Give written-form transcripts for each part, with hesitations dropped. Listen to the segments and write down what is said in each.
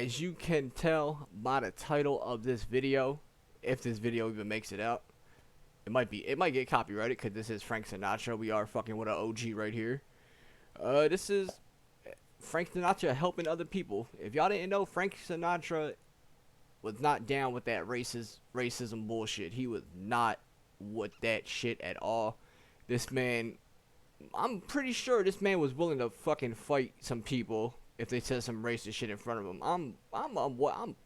as you can tell by the title of this video, if this video even makes it out, it might get copyrighted because this is Frank Sinatra. We are fucking with an OG right here. This is Frank Sinatra helping other people. If y'all didn't know, Frank Sinatra was not down with that racism bullshit. He was not with that shit at all. This man, I'm pretty sure this man was willing to fucking fight some people if they said some racist shit in front of him. I'm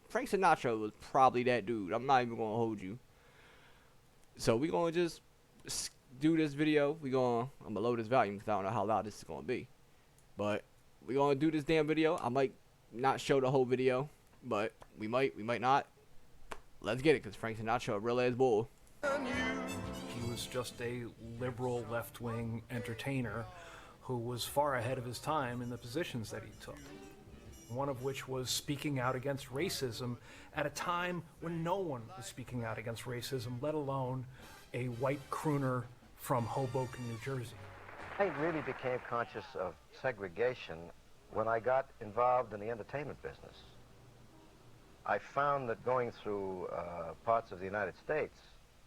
Frank Sinatra was probably that dude. I'm not even gonna hold you. So we gonna just do this video. I'm gonna load this volume because I don't know how loud this is gonna be. But we gonna do this damn video. I might not show the whole video, but we might not. Let's get it, because Frank Sinatra a real ass bull. He was just a liberal left-wing entertainer who was far ahead of his time in the positions that he took. One of which was speaking out against racism at a time when no one was speaking out against racism, let alone a white crooner from Hoboken, New Jersey. I really became conscious of segregation when I got involved in the entertainment business. I found that going through parts of the United States,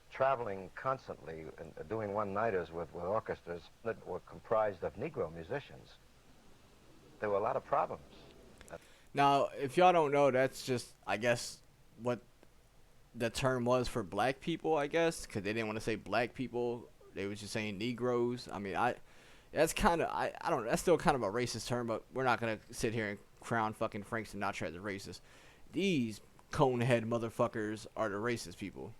traveling constantly and doing one-nighters with orchestras that were comprised of Negro musicians, there were a lot of problems. Now, if y'all don't know, that's just, I guess, what the term was for black people, I guess, because they didn't want to say black people. They was just saying Negroes. I mean, that's kind of, I don't know, that's still kind of a racist term, but we're not going to sit here and crown fucking Frank Sinatra as a racist. These conehead motherfuckers are the racist people.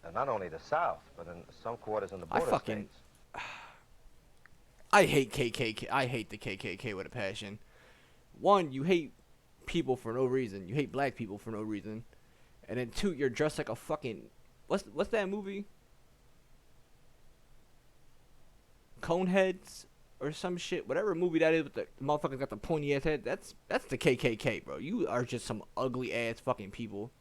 And not only the South, but in some quarters in the border states. I hate KKK. I hate the KKK with a passion. One, you hate people for no reason. You hate black people for no reason. And then two, you're dressed like a fucking, what's that movie? Coneheads or some shit. Whatever movie that is with the motherfuckers got the pointy ass head. That's the KKK, bro. You are just some ugly ass fucking people.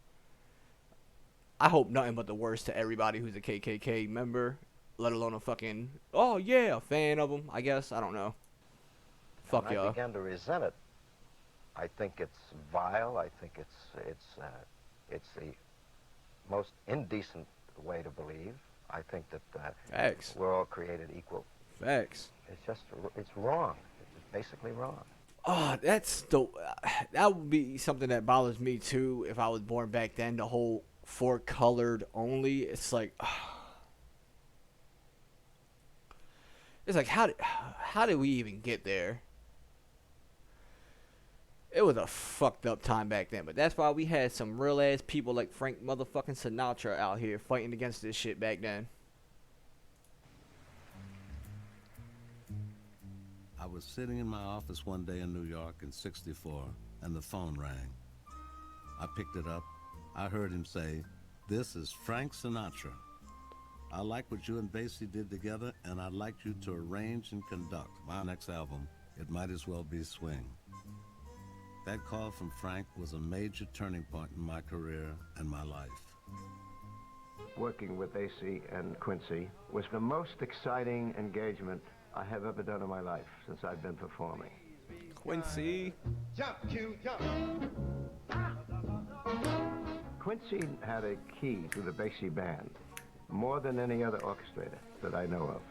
I hope nothing but the worst to everybody who's a KKK member, let alone a fucking, oh yeah, a fan of them, I guess. I don't know. Fuck y'all. I began to resent it. I think it's vile. I think it's the most indecent way to believe. I think that Facts. We're all created equal. Facts. It's wrong. It's basically wrong. Oh, that would be something that bothers me too if I was born back then. The whole four colored only. It's like, how did we even get there? It was a fucked up time back then, but that's why we had some real ass people like Frank motherfucking Sinatra out here fighting against this shit back then. I was sitting in my office one day in New York in '64, and the phone rang. I picked it up. I heard him say, "This is Frank Sinatra. I like what you and Basie did together, and I'd like you to arrange and conduct my next album. It might as well be swing." That call from Frank was a major turning point in my career and my life. Working with Basie and Quincy was the most exciting engagement I have ever done in my life since I've been performing. Quincy. Jump, Q, jump. Quincy had a key to the Basie band, more than any other orchestrator that I know of.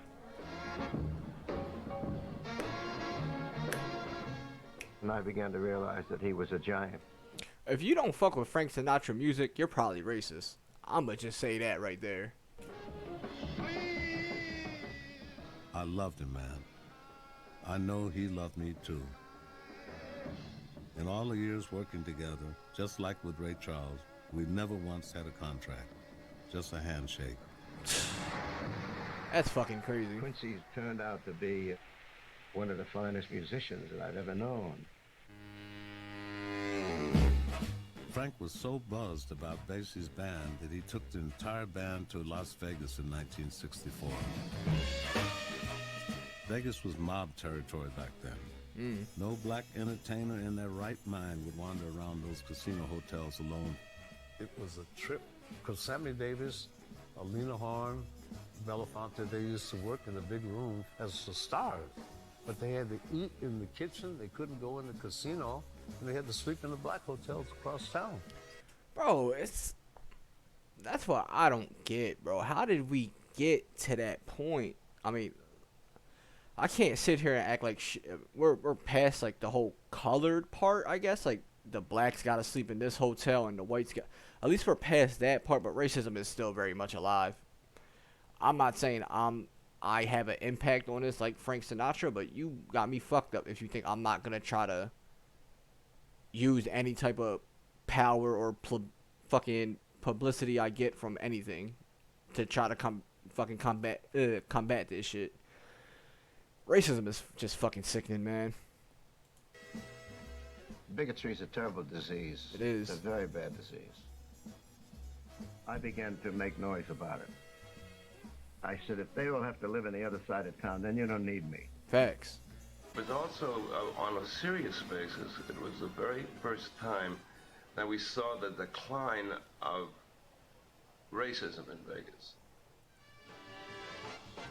And I began to realize that he was a giant. If you don't fuck with Frank Sinatra music, you're probably racist. I'ma just say that right there. I loved him, man. I know he loved me too. In all the years working together, just like with Ray Charles, we've never once had a contract, just a handshake. That's fucking crazy. Quincy's turned out to be one of the finest musicians that I've ever known. Frank was so buzzed about Basie's band that he took the entire band to Las Vegas in 1964. Vegas was mob territory back then. No black entertainer in their right mind would wander around those casino hotels alone. It was a trip because Sammy Davis, Alina Horn, Belafonte, they used to work in the big room as the stars. But they had to eat in the kitchen. They couldn't go in the casino. And they had to sleep in the black hotels across town. Bro, that's what I don't get, bro. How did we get to that point? I mean, I can't sit here and act like we're past like the whole colored part, I guess. Like the blacks gotta sleep in this hotel and the whites got. At least we're past that part, but racism is still very much alive. I'm not saying I have an impact on this like Frank Sinatra, but you got me fucked up if you think I'm not gonna try to use any type of power or fucking publicity I get from anything to try to combat this shit. Racism is just fucking sickening, man. Bigotry is a terrible disease. It is. It's a very bad disease. I began to make noise about it. I said, if they all have to live on the other side of town, then you don't need me. Facts. But also, on a serious basis, it was the very first time that we saw the decline of racism in Vegas.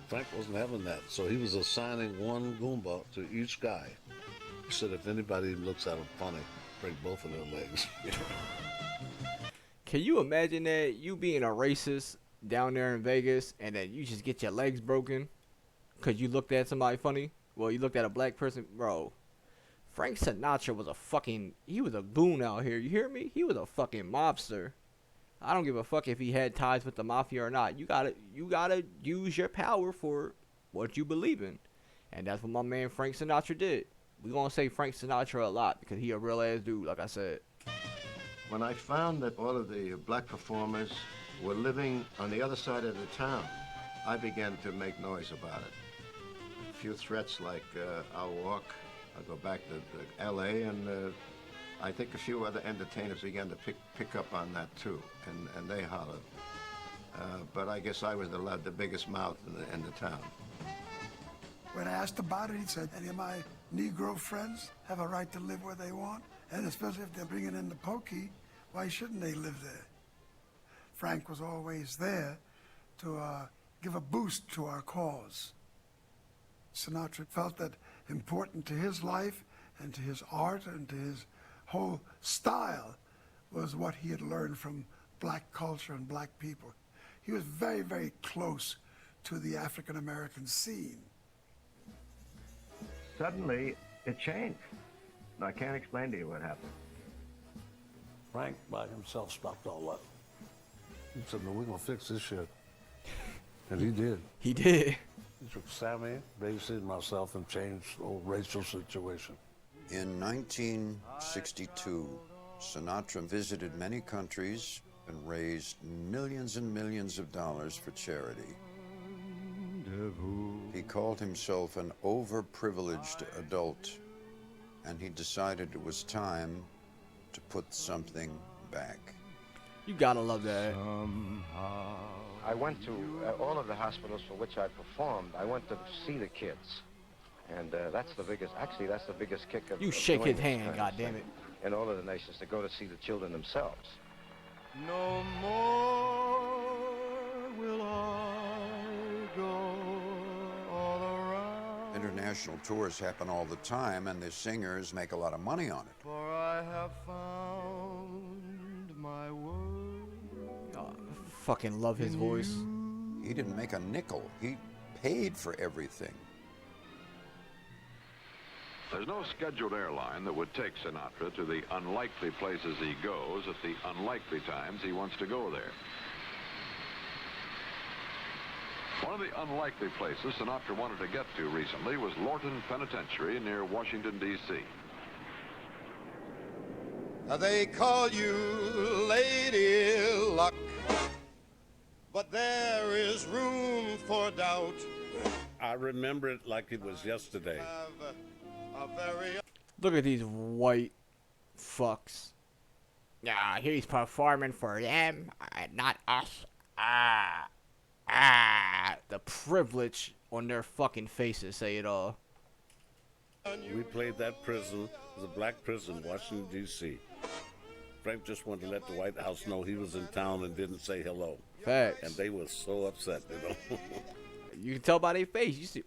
Frank wasn't having that, so he was assigning one Goomba to each guy. He said if anybody looks at him funny, break both of their legs. Can you imagine that? You being a racist down there in Vegas and then you just get your legs broken because you looked at somebody funny? Well, you looked at a black person. Bro, Frank Sinatra was he was a goon out here. You hear me? He was a fucking mobster. I don't give a fuck if he had ties with the mafia or not. You gotta use your power for what you believe in. And that's what my man Frank Sinatra did. We gonna say Frank Sinatra a lot because he a real ass dude, like I said. When I found that all of the black performers were living on the other side of the town, I began to make noise about it. A few threats like, I'll walk, I'll go back to L.A., and I think a few other entertainers began to pick up on that too, and they hollered. But I guess I was the biggest mouth in the town. When I asked about it, he said, any of my Negro friends have a right to live where they want, and especially if they're bringing in the pokey, why shouldn't they live there? Frank was always there to give a boost to our cause. Sinatra felt that important to his life and to his art and to his whole style was what he had learned from black culture and black people. He was very, very close to the African American scene. Suddenly, it changed. I can't explain to you what happened. Frank by himself stopped all that. He said, no, we're gonna fix this shit. And he did. He did. He took Sammy, Basie, and myself and changed the whole racial situation. In 1962, Sinatra visited many countries and raised millions and millions of dollars for charity. He called himself an overprivileged adult, and he decided it was time to put something back. You gotta love that. I went to all of the hospitals for which I performed. I went to see the kids. And that's the biggest kick of You shake his doing this hand, kind of goddammit. thing in all of the nations, to go to see the children themselves. No more will I go all around, International tours happen all the time, and the singers make a lot of money on it. for I have found my word. Oh, fucking love his voice. He didn't make a nickel. He paid for everything. There's no scheduled airline that would take Sinatra to the unlikely places he goes at the unlikely times he wants to go there. One of the unlikely places Sinatra wanted to get to recently was Lorton Penitentiary near Washington, D.C. They call you Lady Luck, but there is room for doubt. I remember it like it was yesterday. Look at these white fucks. Yeah, he's performing for them, not us. The privilege on their fucking faces say it all. We played that prison. It was a black prison, Washington, D.C. Frank just wanted to let the White House know he was in town and didn't say hello. Facts. And they were so upset, you know. You can tell by their face. You see.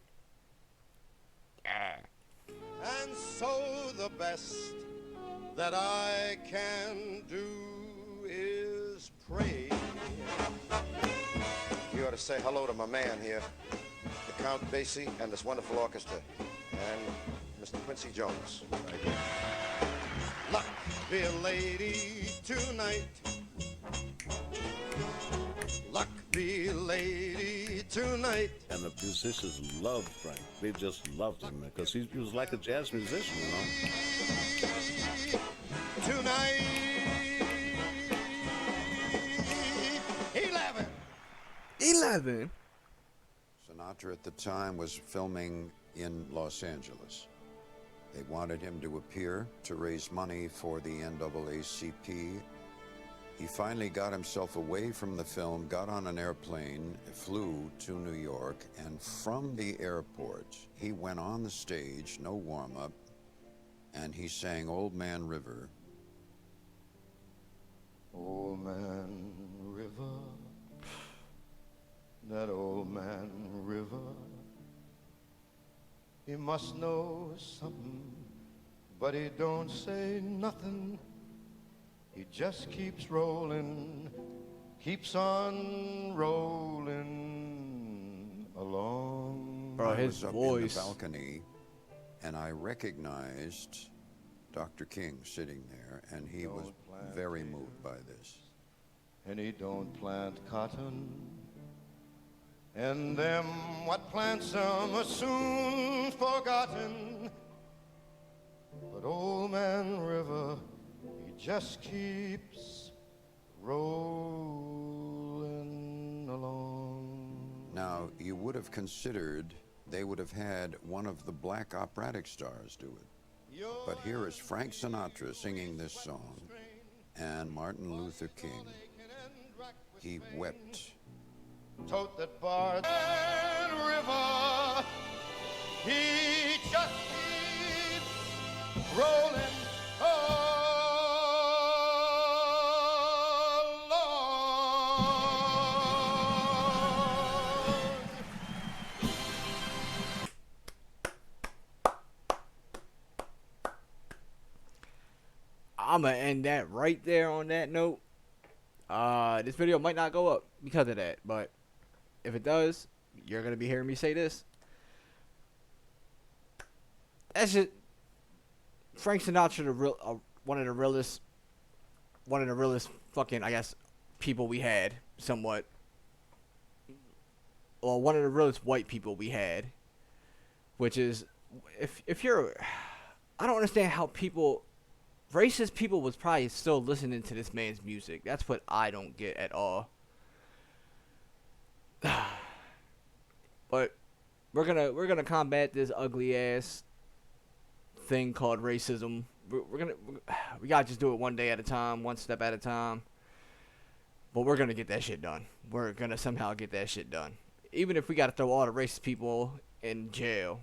And so the best that I can do is pray. You ought to say hello to my man here, the Count Basie, and this wonderful orchestra, and Mr. Quincy Jones, right here. Luck be a lady tonight. Luck be a lady tonight. And the musicians loved Frank. They just loved him because he was like a jazz musician, you know. Tonight, 11. Sinatra at the time was filming in Los Angeles. They wanted him to appear to raise money for the NAACP. He finally got himself away from the film, got on an airplane, flew to New York, and from the airport, he went on the stage, no warm-up, and he sang Old Man River. Old Man River, that old man River, he must know something, but he don't say nothing. He just keeps rolling, keeps on rolling along. Bro, I his was up voice. in the balcony, and I recognized Dr. King sitting there, and he was very moved by this. And he don't plant cotton, and them what plants them are soon forgotten. But Old Man River, he just keeps rolling along. Now, you would have considered they would have had one of the black operatic stars do it. But here is Frank Sinatra singing this song, and Martin Luther King. He wept. Tote that bar and river, he just keeps rolling along. I'm gonna end that right there on that note. This video might not go up because of that, but if it does, you're gonna be hearing me say this. That's just Frank Sinatra, one of the realest fucking, I guess, people we had, somewhat. Well, one of the realest white people we had, which is, if you're, I don't understand how racist people was probably still listening to this man's music. That's what I don't get at all. But we're gonna combat this ugly ass thing called racism. We gotta just do it one day at a time, one step at a time. But we're gonna get that shit done. We're gonna somehow get that shit done. Even if we gotta throw all the racist people in jail.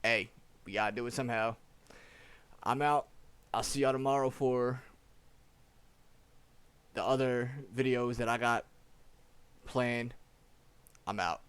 Hey, we gotta do it somehow. I'm out. I'll see y'all tomorrow for the other videos that I got planned. I'm out.